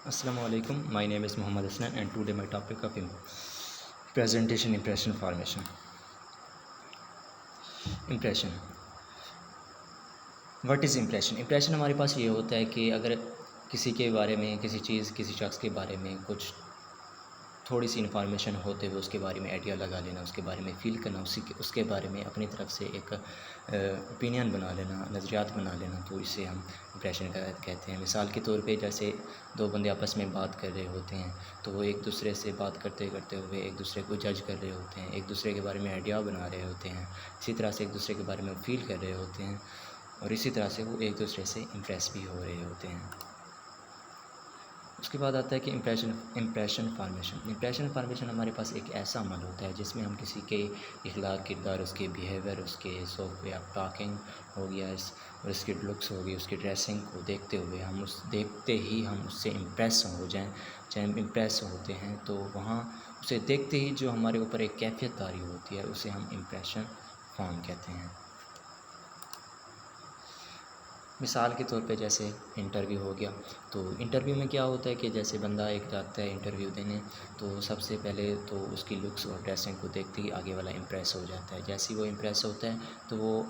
Assalamu alaikum. My name is Muhammad Asnan and today my topic of presentation impression formation. Impression. What is impression? Impression ہمارے پاس یہ ہوتا ہے کہ اگر کسی کے بارے میں کسی چیز کسی شخص کے بارے میں کچھ تھوڑی سی انفارمیشن ہوتے ہوئے اس کے بارے میں آئیڈیا لگا لینا، اس کے بارے میں فیل کرنا، اس کے بارے میں اپنی طرف سے ایک اوپینین بنا لینا، نظریات بنا لینا، تو اسے ہم امپریشن کہتے ہیں۔ مثال کے طور پہ جیسے دو بندے آپس میں بات کر رہے ہوتے ہیں تو وہ ایک دوسرے سے بات کرتے ہوئے ایک دوسرے کو جج کر رہے ہوتے ہیں، ایک دوسرے کے بارے میں آئیڈیا بنا رہے ہوتے ہیں، اسی طرح سے ایک دوسرے کے بارے میں فیل کر رہے ہوتے ہیں اور اسی طرح سے وہ ایک دوسرے سے امپریس بھی ہو رہے ہوتے ہیں۔ اس کے بعد آتا ہے کہ امپریشن فارمیشن ہمارے پاس ایک ایسا عمل ہوتا ہے جس میں ہم کسی کے اخلاق، کردار، اس کے بیہیویئر، اس کے وے آف ٹاکنگ ہو گیا، اور اس کے لکس ہو گئی، اس کی ڈریسنگ کو دیکھتے ہوئے دیکھتے ہی ہم اس سے امپریس ہو جائیں۔ جب ہم امپریس ہوتے ہیں تو وہاں اسے دیکھتے ہی جو ہمارے اوپر ایک کیفیت طاری ہوتی ہے اسے ہم امپریشن فارم کہتے ہیں۔ مثال کے طور پہ جیسے انٹرویو ہو گیا، تو انٹرویو میں کیا ہوتا ہے کہ جیسے بندہ ایک جاتا ہے انٹرویو دینے تو سب سے پہلے تو اس کی لکس اور ڈریسنگ کو دیکھتے ہی آگے والا امپریس ہو جاتا ہے۔ جیسے ہی وہ امپریس ہوتا ہے تو وہ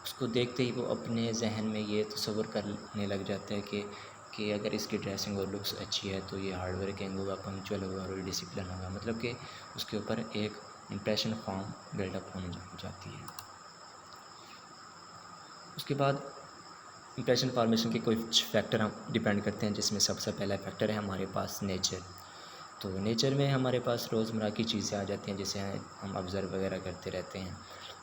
اس کو دیکھتے ہی وہ اپنے ذہن میں یہ تصور کرنے لگ جاتا ہے کہ اگر اس کی ڈریسنگ اور لکس اچھی ہے تو یہ ہارڈ ورکنگ ہوگا، پنکچوئل ہوگا اور ڈسپلن ہوگا، مطلب کہ اس کے اوپر ایک امپریشن فارم بلڈ اپ ہونے جاتی ہے۔ اس کے بعد امپریشن فارمیشن کے کچھ فیکٹر ہم ڈیپینڈ کرتے ہیں، جس میں سب سے پہلا فیکٹر ہے ہمارے پاس نیچر۔ تو نیچر میں ہمارے پاس روزمرہ کی چیزیں آ جاتی ہیں جسے ہم آبزرو وغیرہ کرتے رہتے ہیں۔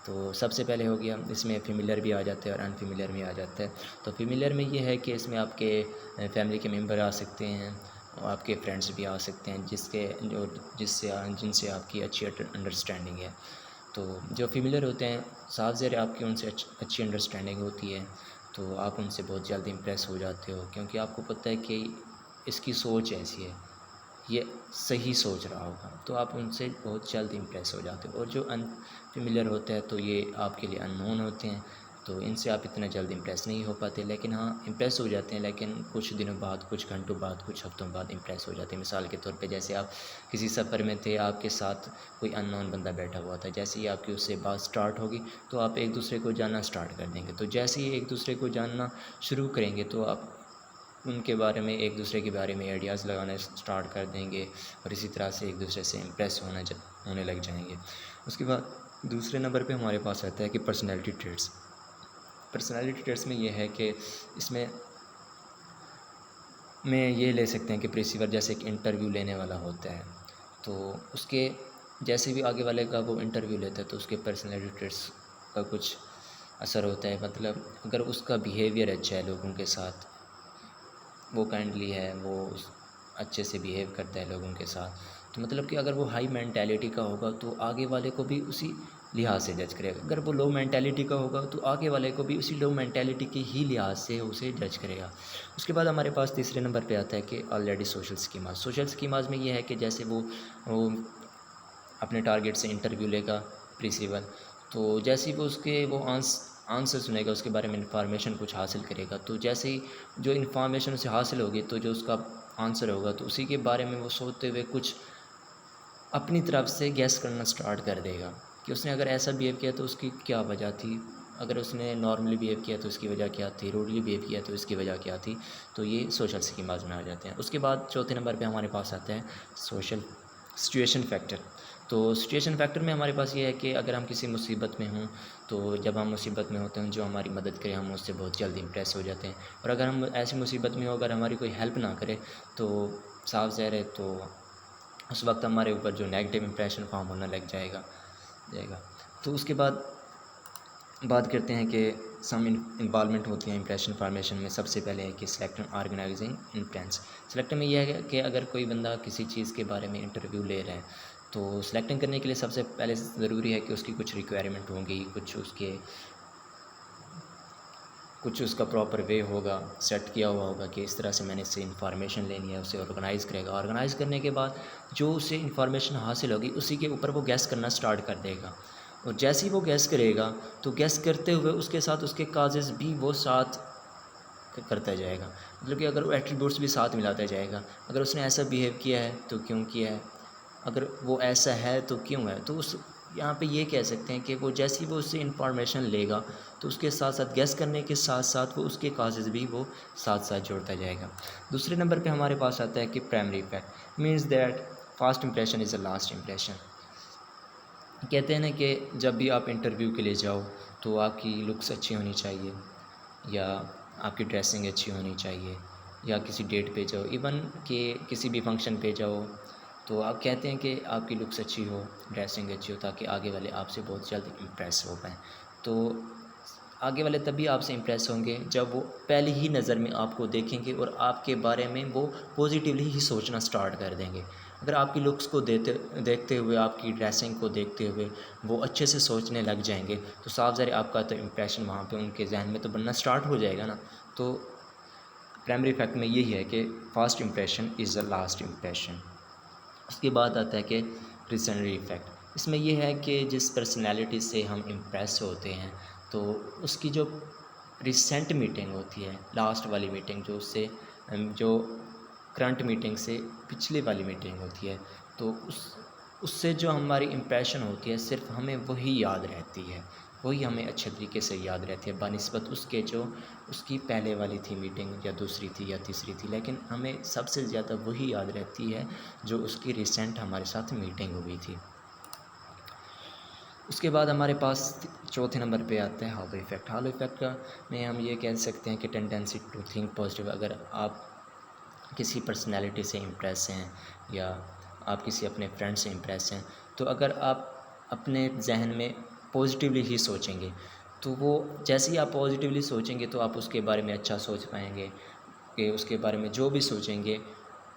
تو سب سے پہلے ہو گیا، اس میں فیملیئر بھی آ جاتا ہے اور انفیملیئر بھی آ جاتا ہے۔ تو فیملیئر میں یہ ہے کہ اس میں آپ کے فیملی کے ممبر آ سکتے ہیں اور آپ کے فرینڈس بھی آ سکتے ہیں جن سے آپ کی اچھی انڈرسٹینڈنگ ہے۔ تو جو فیملیئر ہوتے ہیں صاف ظاہر آپ کی ان سے اچھی انڈرسٹینڈنگ ہوتی ہے تو آپ ان سے بہت جلدی امپریس ہو جاتے ہو، کیونکہ آپ کو پتہ ہے کہ اس کی سوچ ایسی ہے، یہ صحیح سوچ رہا ہوگا، تو آپ ان سے بہت جلد امپریس ہو جاتے ہو۔ اور جو انفیملیئر ہوتا ہے تو یہ آپ کے لیے ان نون ہوتے ہیں، تو ان سے آپ اتنا جلد امپریس نہیں ہو پاتے، لیکن ہاں امپریس ہو جاتے ہیں، لیکن کچھ دنوں بعد، کچھ گھنٹوں بعد، کچھ ہفتوں بعد امپریس ہو جاتے ہیں۔ مثال کے طور پہ جیسے آپ کسی سفر میں تھے، آپ کے ساتھ کوئی ان نون بندہ بیٹھا ہوا تھا، جیسے ہی آپ کی اس سے بات سٹارٹ ہوگی تو آپ ایک دوسرے کو جاننا سٹارٹ کر دیں گے۔ تو جیسے ہی ایک دوسرے کو جاننا شروع کریں گے تو آپ ان کے بارے میں، ایک دوسرے کے بارے میں آئیڈیاز لگانا سٹارٹ کر دیں گے اور اسی طرح سے ایک دوسرے سے امپریس ہونے لگ جائیں گے۔ اس کے بعد دوسرے نمبر پہ ہمارے پاس آتا ہے کہ پرسنالٹی ٹریٹس میں یہ ہے کہ اس میں یہ لے سکتے ہیں کہ پیشیور جیسے ایک انٹرویو لینے والا ہوتا ہے، تو اس کے جیسے بھی آگے والے کا وہ انٹرویو لیتا ہے تو اس کے پرسنالٹی ٹریٹس کا کچھ اثر ہوتا ہے۔ مطلب اگر اس کا بیہیویئر اچھا ہے لوگوں کے ساتھ، وہ کائنڈلی ہے، وہ اچھے سے بیہیو کرتا ہے لوگوں کے ساتھ، تو مطلب کہ اگر وہ ہائی مینٹیلٹی کا ہوگا تو آگے والے کو بھی اسی لحاظ سے جج کرے گا۔ اگر وہ لو مینٹیلٹی کا ہوگا تو آگے والے کو بھی اسی لو مینٹیلٹی کے ہی لحاظ سے اسے جج کرے گا۔ اس کے بعد ہمارے پاس تیسرے نمبر پہ آتا ہے کہ آلریڈی سوشل اسکیماز میں یہ ہے کہ جیسے وہ اپنے ٹارگیٹ سے انٹرویو لے گا پریسیور، تو جیسے ہی وہ آنسر سنے گا، اس کے بارے میں انفارمیشن کچھ حاصل کرے گا، تو جیسے ہی جو انفارمیشن اسے حاصل ہوگی تو جو اس کا آنسر ہوگا تو اسی کے بارے میں وہ سوچتے ہوئے کچھ اپنی طرف سے گیس کرنا سٹارٹ کر دے گا کہ اس نے اگر ایسا بیہیو کیا تو اس کی کیا وجہ تھی، اگر اس نے نارملی بیہیو کیا تو اس کی وجہ کیا تھی، روڈلی بیہیو کیا تو اس کی وجہ کیا تھی۔ تو یہ سوشل اسکیماز میں آ جاتے ہیں۔ اس کے بعد چوتھے نمبر پہ ہمارے پاس آتا ہے سچویشن فیکٹر۔ تو سچویشن فیکٹر میں ہمارے پاس یہ ہے کہ اگر ہم کسی مصیبت میں ہوں تو جب ہم مصیبت میں ہوتے ہیں جو ہماری مدد کرے ہم اس سے بہت جلدی امپریس ہو جاتے ہیں، اور اگر ہم ایسی مصیبت میں ہو اگر ہماری کوئی ہیلپ نہ کرے تو صاف ظاہر ہے تو اس وقت ہمارے اوپر جو نیگیٹو امپریشن فارم ہونا لگ جائے گا۔ تو اس کے بعد بات کرتے ہیں کہ سم انوالومنٹ ہوتی ہیں امپریشن فارمیشن میں۔ سب سے پہلے ہے کہ سلیکٹنگ، آرگنائزنگ، انفلوئنس۔ سلیکٹنگ میں یہ ہے کہ اگر کوئی بندہ کسی چیز کے بارے میں انٹرویو لے رہا ہے تو سلیکٹنگ کرنے کے لیے سب سے پہلے ضروری ہے کہ اس کی کچھ ریکوائرمنٹ ہوں گی، کچھ اس کا پراپر وے ہوگا، سیٹ کیا ہوا ہوگا کہ اس طرح سے میں نے اس سے انفارمیشن لینی ہے، اسے آرگنائز کرے گا۔ آرگنائز کرنے کے بعد جو اسے انفارمیشن حاصل ہوگی اسی کے اوپر وہ گیس کرنا سٹارٹ کر دے گا، اور جیسے ہی وہ گیس کرے گا تو گیس کرتے ہوئے اس کے ساتھ اس کے کازز بھی وہ ساتھ کرتا جائے گا۔ مطلب کہ اگر وہ ایٹریبیوٹس بھی ساتھ ملاتا جائے گا، اگر اس نے ایسا بیہیو کیا ہے تو کیوں کیا ہے، اگر وہ ایسا ہے تو کیوں ہے، تو اس یہاں پہ یہ کہہ سکتے ہیں کہ وہ جیسی وہ اس سے انفارمیشن لے گا تو اس کے ساتھ ساتھ گیس کرنے کے ساتھ ساتھ وہ اس کے کازز بھی وہ ساتھ ساتھ جوڑتا جائے گا۔ دوسرے نمبر پہ ہمارے پاس آتا ہے کہ primary effect means that first impression is a last impression. کہتے ہیں نا کہ جب بھی آپ انٹرویو کے لیے جاؤ تو آپ کی لکس اچھی ہونی چاہیے، یا آپ کی ڈریسنگ اچھی ہونی چاہیے، یا کسی ڈیٹ پہ جاؤ، ایون کہ کسی بھی فنکشن پہ جاؤ تو آپ کہتے ہیں کہ آپ کی لکس اچھی ہو، ڈریسنگ اچھی ہو، تاکہ آگے والے آپ سے بہت جلد امپریس ہو پائیں۔ تو آگے والے تبھی آپ سے امپریس ہوں گے جب وہ پہلی ہی نظر میں آپ کو دیکھیں گے اور آپ کے بارے میں وہ پازیٹیولی ہی سوچنا سٹارٹ کر دیں گے۔ اگر آپ کی لکس کو دیکھتے ہوئے، آپ کی ڈریسنگ کو دیکھتے ہوئے وہ اچھے سے سوچنے لگ جائیں گے تو صاف ظاہر آپ کا تو امپریشن وہاں پہ ان کے ذہن میں تو بننا سٹارٹ ہو جائے گا نا۔ تو پرائمری افیکٹ میں یہی ہے کہ fast impression is a last impression. اس کے بعد آتا ہے کہ ریسنری ایفیکٹ۔ اس میں یہ ہے کہ جس پرسنالٹی سے ہم امپریس ہوتے ہیں تو اس کی جو ریسنٹ میٹنگ ہوتی ہے، لاسٹ والی میٹنگ جو اس سے جو کرنٹ میٹنگ سے پچھلی والی میٹنگ ہوتی ہے، تو اس سے جو ہماری امپریشن ہوتی ہے صرف ہمیں وہی یاد رہتی ہے، وہی ہمیں اچھے طریقے سے یاد رہتی ہے بنسبت اس کے جو اس کی پہلے والی تھی میٹنگ، یا دوسری تھی یا تیسری تھی، لیکن ہمیں سب سے زیادہ وہی یاد رہتی ہے جو اس کی ریسنٹ ہمارے ساتھ میٹنگ ہوئی تھی۔ اس کے بعد ہمارے پاس چوتھے نمبر پہ آتا ہے ہالو ایفیکٹ۔ ہالو ایفیکٹ کا میں ہم یہ کہہ سکتے ہیں کہ ٹینڈنسی ٹو تھنک پازیٹیو۔ اگر آپ کسی پرسنالٹی سے امپریس ہیں، یا آپ کسی اپنے فرینڈ سے امپریس ہیں، تو اگر آپ اپنے ذہن میں پازیٹیولی ہی سوچیں گے تو وہ جیسے ہی آپ پازیٹیولی سوچیں گے تو آپ اس کے بارے میں اچھا سوچ پائیں گے، کہ اس کے بارے میں جو بھی سوچیں گے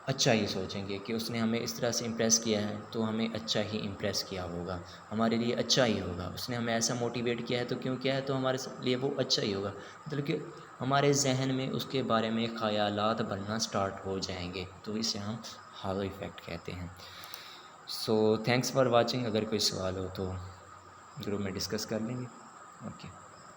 اچھا ہی سوچیں گے، کہ اس نے ہمیں اس طرح سے امپریس کیا ہے تو ہمیں اچھا ہی امپریس کیا ہوگا، ہمارے لیے اچھا ہی ہوگا۔ اس نے ہمیں ایسا موٹیویٹ کیا ہے تو کیوں کیا ہے، تو ہمارے لیے وہ اچھا ہی ہوگا۔ مطلب کہ ہمارے ذہن میں اس کے بارے میں خیالات بننا سٹارٹ ہو جائیں گے، تو اسے ہم ہالو ایفیکٹ کہتے ہیں۔ سو تھینکس فار واچنگ۔ اگر کوئی سوال ہو تو گروپ میں ڈسکس کر لیں گے۔ اوکے۔